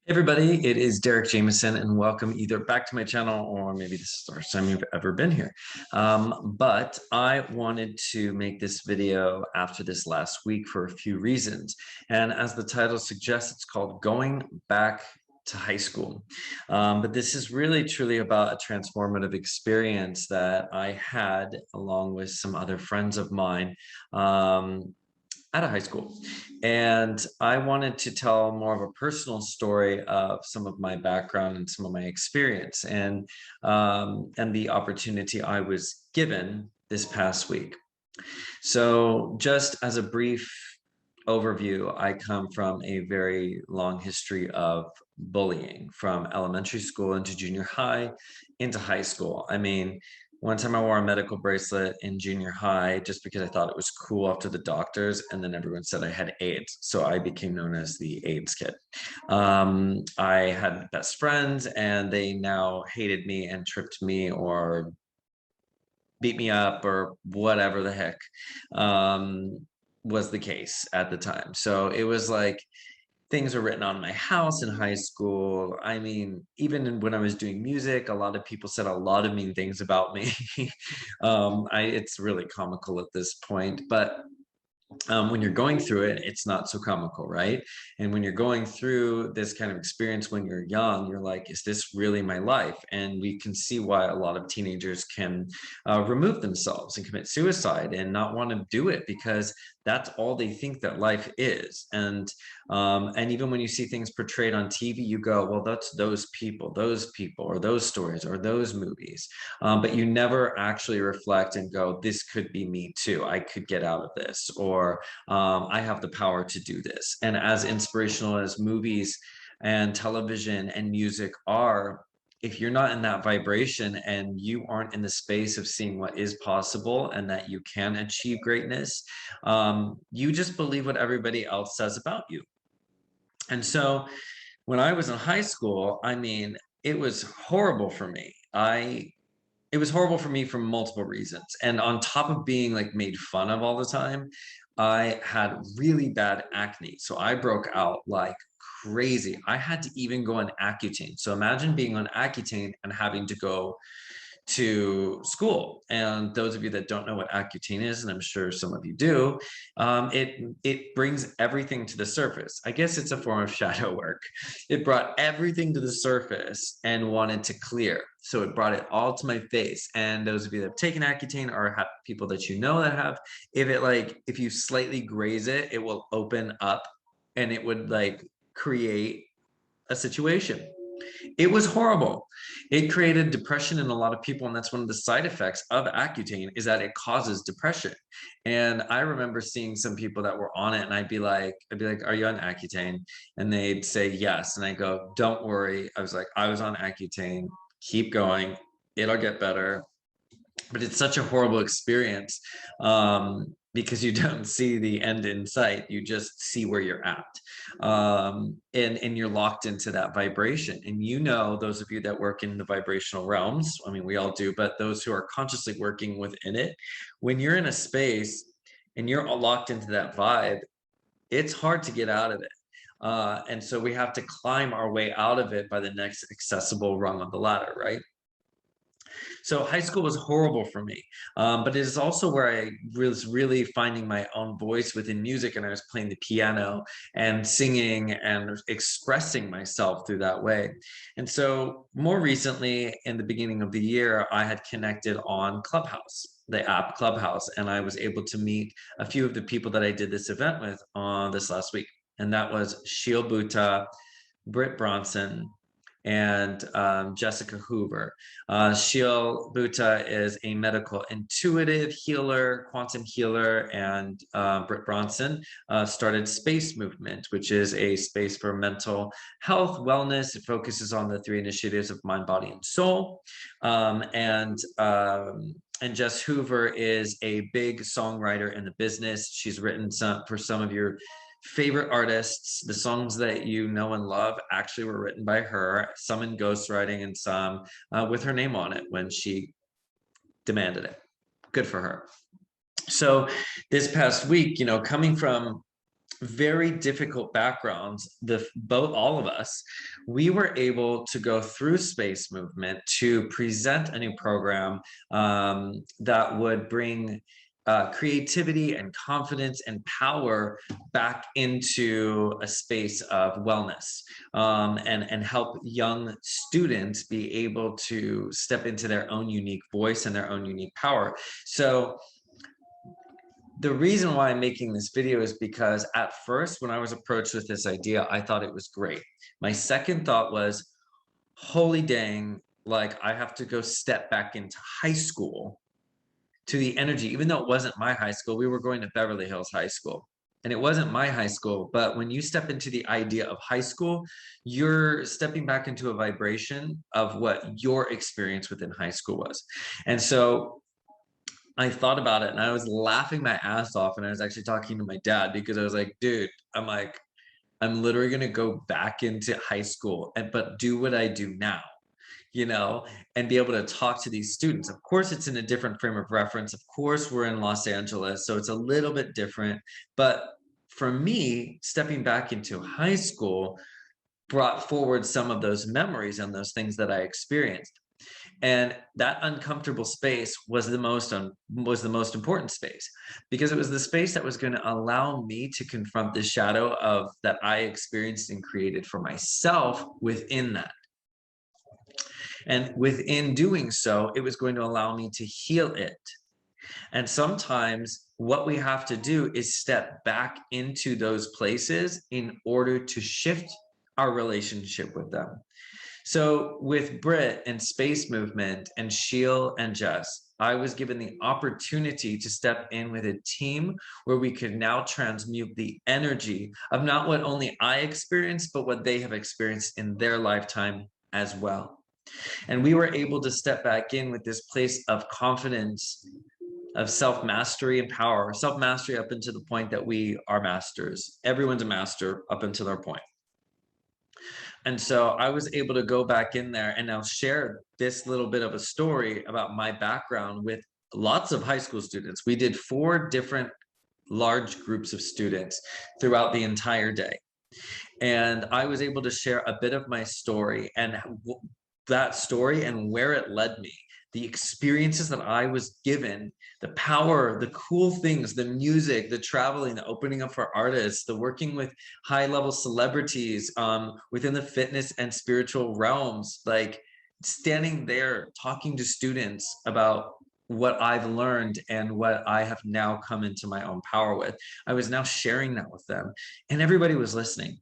Everybody, it is Derek Jameson, and welcome either back to my channel or maybe this is the first time you've ever been here. But I wanted to make this video after this last week for a few reasons. And as the title suggests, it's called Going Back to High School. But this is really truly about a transformative experience that I had along with some other friends of mine out of high school. And I wanted to tell more of a personal story of some of my background and some of my experience and the opportunity I was given this past week. So just as a brief overview, I come from a very long history of bullying from elementary school into junior high into high school. I mean, one time I wore a medical bracelet in junior high just because I thought it was cool up to the doctors, and then everyone said I had AIDS. So I became known as the AIDS kid. I had best friends and they now hated me and tripped me or beat me up or whatever the heck was the case at the time. So it was like things were written on my house in high school. I mean, even when I was doing music, a lot of people said a lot of mean things about me. It's really comical at this point, but when you're going through it, it's not so comical, right? And when you're going through this kind of experience when you're young, you're like, is this really my life? And we can see why a lot of teenagers can remove themselves and commit suicide and not want to do it because that's all they think that life is. And even when you see things portrayed on TV, you go, well, that's those people, or those stories, or those movies. But you never actually reflect and go, this could be me too. I could get out of this, or I have the power to do this. And as inspirational as movies and television and music are, if you're not in that vibration and you aren't in the space of seeing what is possible and that you can achieve greatness, you just believe what everybody else says about you. And so when I was in high school, I mean, it was horrible for me. It was horrible for me for multiple reasons. And on top of being like made fun of all the time, I had really bad acne. So I broke out like crazy. I had to even go on Accutane. So imagine being on Accutane and having to go to school. And those of you that don't know what Accutane is, and I'm sure some of you do, it brings everything to the surface. I guess it's a form of shadow work. It brought everything to the surface and wanted to clear. So it brought it all to my face. And those of you that have taken Accutane or have people that you know that have, if you slightly graze it, it will open up and it would like create a situation. It was horrible. It created depression in a lot of people, and that's one of the side effects of Accutane is that it causes depression. And I remember seeing some people that were on it, and I'd be like, "Are you on Accutane?" And they'd say yes, and I go, "Don't worry." I was like, "I was on Accutane. Keep going. It'll get better." But it's such a horrible experience because you don't see the end in sight. You just see where you're at. And you're locked into that vibration. And you know, those of you that work in the vibrational realms, I mean, we all do, but those who are consciously working within it, when you're in a space and you're all locked into that vibe, it's hard to get out of it. And so we have to climb our way out of it by the next accessible rung on the ladder, right? So high school was horrible for me, but it is also where I was really finding my own voice within music, and I was playing the piano and singing and expressing myself through that way. And so more recently, in the beginning of the year, I had connected on Clubhouse, the app Clubhouse, and I was able to meet a few of the people that I did this event with on this last week. And that was Sheel Bhuta, Brit Bronson, and Jessica Hoover. Sheel Bhuta is a medical intuitive healer, quantum healer, and Brit Bronson started SpaceMVMNT, which is a space for mental health, wellness. It focuses on the 3 initiatives of mind, body, and soul. And Jess Hoover is a big songwriter in the business. She's written for some of your favorite artists. The songs that you know and love actually were written by her, some in ghostwriting and some with her name on it when she demanded it. Good for her. So this past week, you know, coming from very difficult backgrounds, all of us, we were able to go through Space Movement to present a new program that would bring creativity and confidence and power back into a space of wellness, and help young students be able to step into their own unique voice and their own unique power. So the reason why I'm making this video is because at first, when I was approached with this idea, I thought it was great. My second thought was, holy dang, like I have to go step back into high school to the energy, even though it wasn't my high school. We were going to Beverly Hills High School, and it wasn't my high school. But when you step into the idea of high school, you're stepping back into a vibration of what your experience within high school was. And so I thought about it and I was laughing my ass off, and I was actually talking to my dad because I was like, dude, I'm literally going to go back into high school but do what I do now, you know, and be able to talk to these students. Of course, it's in a different frame of reference. Of course, we're in Los Angeles, so it's a little bit different. But for me, stepping back into high school brought forward some of those memories and those things that I experienced. And that uncomfortable space was the most important space, because it was the space that was going to allow me to confront the shadow of that I experienced and created for myself within that. And within doing so, it was going to allow me to heal it. And sometimes what we have to do is step back into those places in order to shift our relationship with them. So with Brit and Space Movement and Sheel and Jess, I was given the opportunity to step in with a team where we could now transmute the energy of not what only I experienced, but what they have experienced in their lifetime as well. And we were able to step back in with this place of confidence, of self-mastery and power. Self-mastery up until the point that we are masters. Everyone's a master up until their point. And so I was able to go back in there and now share this little bit of a story about my background with lots of high school students. We did 4 different large groups of students throughout the entire day. And I was able to share a bit of my story and that story and where it led me, the experiences that I was given, the power, the cool things, the music, the traveling, the opening up for artists, the working with high-level celebrities within the fitness and spiritual realms, like standing there talking to students about what I've learned and what I have now come into my own power with. I was now sharing that with them, and everybody was listening.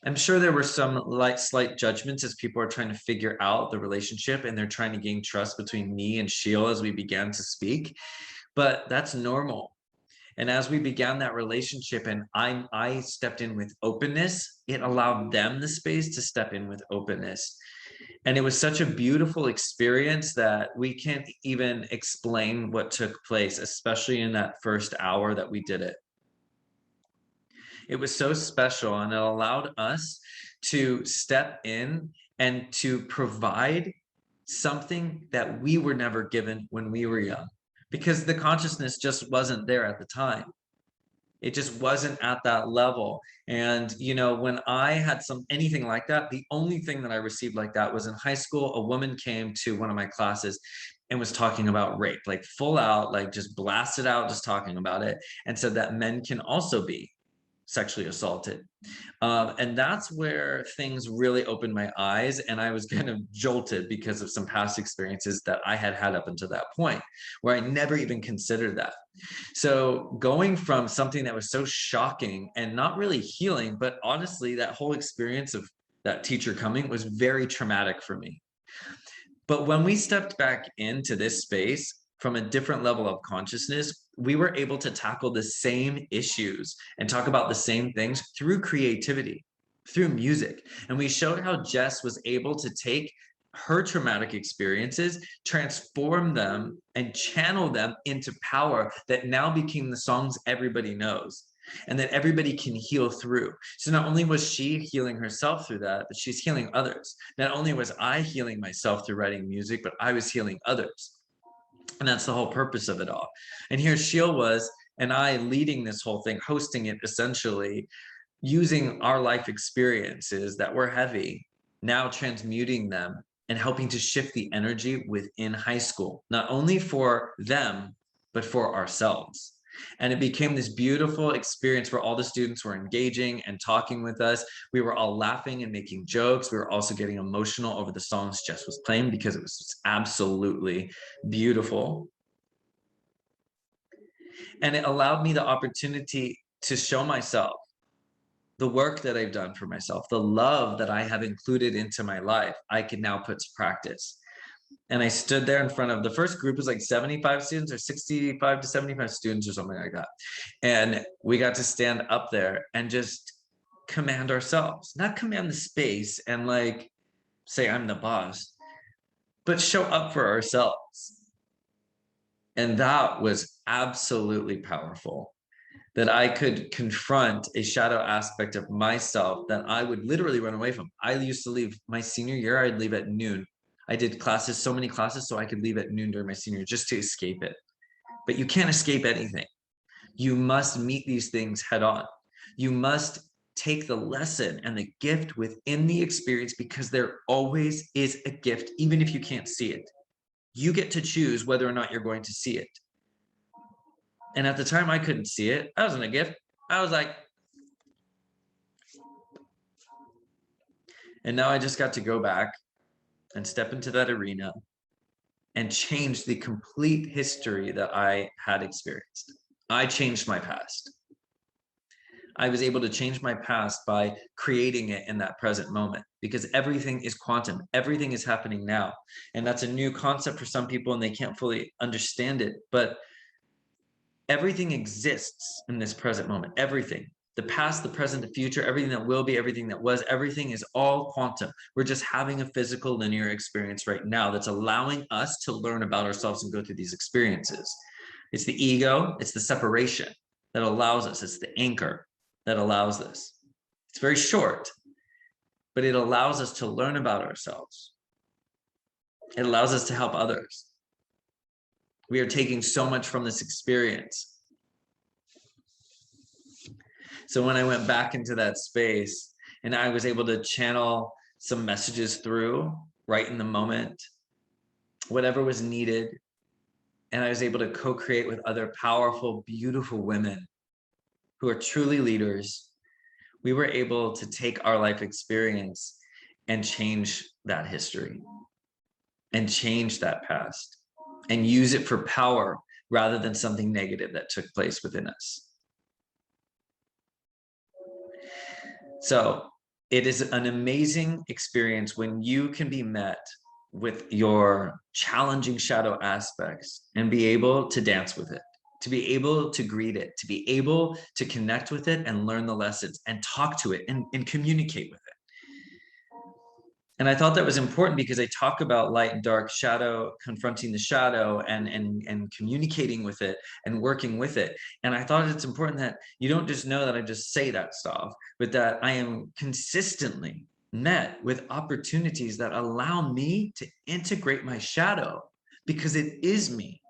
I'm sure there were some slight judgments as people are trying to figure out the relationship and they're trying to gain trust between me and Sheel as we began to speak, but that's normal. And as we began that relationship and I stepped in with openness, it allowed them the space to step in with openness. And it was such a beautiful experience that we can't even explain what took place, especially in that first hour that we did it. It was so special, and it allowed us to step in and to provide something that we were never given when we were young, because the consciousness just wasn't there at the time. It just wasn't at that level. And, you know, when I had anything like that, the only thing that I received like that was in high school. A woman came to one of my classes and was talking about rape, like full out, like just blasted out, just talking about it, and said that men can also be sexually assaulted. And that's where things really opened my eyes, and I was kind of jolted because of some past experiences that I had had up until that point, where I never even considered that. So going from something that was so shocking and not really healing, but honestly, that whole experience of that teacher coming was very traumatic for me. But when we stepped back into this space from a different level of consciousness, we were able to tackle the same issues and talk about the same things through creativity, through music. And we showed how Jess was able to take her traumatic experiences, transform them, and channel them into power that now became the songs everybody knows and that everybody can heal through. So not only was she healing herself through that, but she's healing others. Not only was I healing myself through writing music, but I was healing others. And that's the whole purpose of it all. And here Sheel was and I leading this whole thing, hosting it essentially, using our life experiences that were heavy, now transmuting them and helping to shift the energy within high school, not only for them, but for ourselves. And it became this beautiful experience where all the students were engaging and talking with us. We were all laughing and making jokes. We were also getting emotional over the songs Jess was playing because it was absolutely beautiful. And it allowed me the opportunity to show myself the work that I've done for myself, the love that I have included into my life, I can now put to practice. And I stood there in front of, the first group was like 75 students or 65 to 75 students or something like that. And we got to stand up there and just command ourselves, not command the space and like say I'm the boss, but show up for ourselves. And that was absolutely powerful, that I could confront a shadow aspect of myself that I would literally run away from. I used to leave my senior year, I'd leave at noon. I did classes, so many classes, so I could leave at noon during my senior year just to escape it. But you can't escape anything. You must meet these things head on. You must take the lesson and the gift within the experience, because there always is a gift, even if you can't see it. You get to choose whether or not you're going to see it. And at the time I couldn't see it. That wasn't a gift. I was like, and now I just got to go back and step into that arena and change the complete history that I had experienced. I changed my past. I was able to change my past by creating it in that present moment, because everything is quantum. Everything is happening now. And that's a new concept for some people and they can't fully understand it, but everything exists in this present moment. Everything, the past, the present, the future, everything that will be, everything that was, everything is all quantum. We're just having a physical linear experience right now that's allowing us to learn about ourselves and go through these experiences. It's the ego, it's the separation that allows us, it's the anchor that allows this. It's very short, but it allows us to learn about ourselves. It allows us to help others. We are taking so much from this experience. So when I went back into that space and I was able to channel some messages through right in the moment, whatever was needed, and I was able to co-create with other powerful, beautiful women who are truly leaders, we were able to take our life experience and change that history and change that past and use it for power rather than something negative that took place within us. So it is an amazing experience when you can be met with your challenging shadow aspects and be able to dance with it, to be able to greet it, to be able to connect with it and learn the lessons and talk to it and communicate with it. And I thought that was important because I talk about light and dark, shadow, confronting the shadow and communicating with it and working with it. And I thought it's important that you don't just know that I just say that stuff, but that I am consistently met with opportunities that allow me to integrate my shadow, because it is me.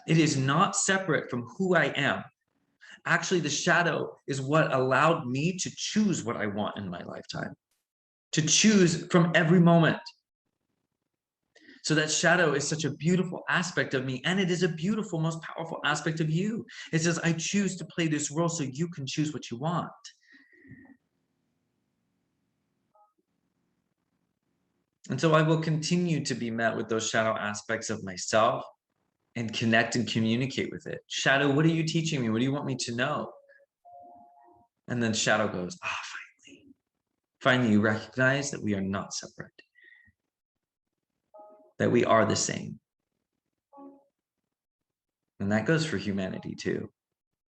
It is not separate from who I am. Actually, the shadow is what allowed me to choose what I want in my lifetime, to choose from every moment. So that shadow is such a beautiful aspect of me, and it is a beautiful, most powerful aspect of you. It says, I choose to play this role so you can choose what you want. And so I will continue to be met with those shadow aspects of myself and connect and communicate with it. Shadow, what are you teaching me? What do you want me to know? And then shadow goes, ah, finally you recognize that we are not separate, that we are the same. And that goes for humanity too.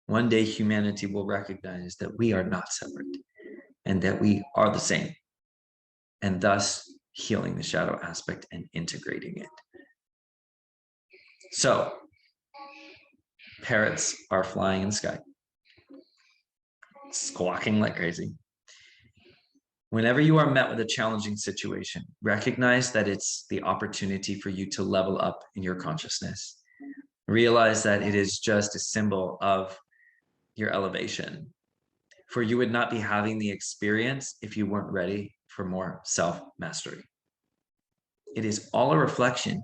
One day humanity will recognize that we are not separate and that we are the same, and thus healing the shadow aspect and integrating it. So parrots are flying in the sky, squawking like crazy. Whenever you are met with a challenging situation, recognize that it's the opportunity for you to level up in your consciousness. Realize that it is just a symbol of your elevation. For you would not be having the experience if you weren't ready for more self-mastery. It is all a reflection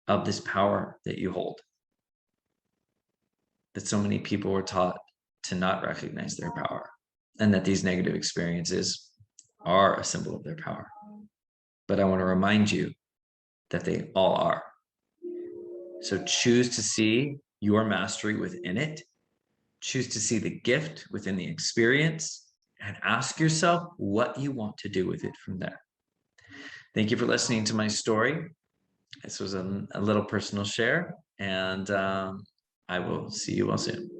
of this power that you hold, that so many people were taught to not recognize their power, and that these negative experiences are a symbol of their power. But I want to remind you that they all are. So choose to see your mastery within it. Choose to see the gift within the experience, and ask yourself what you want to do with it from there. Thank you for listening to my story. This was a little personal share, and I will see you all soon.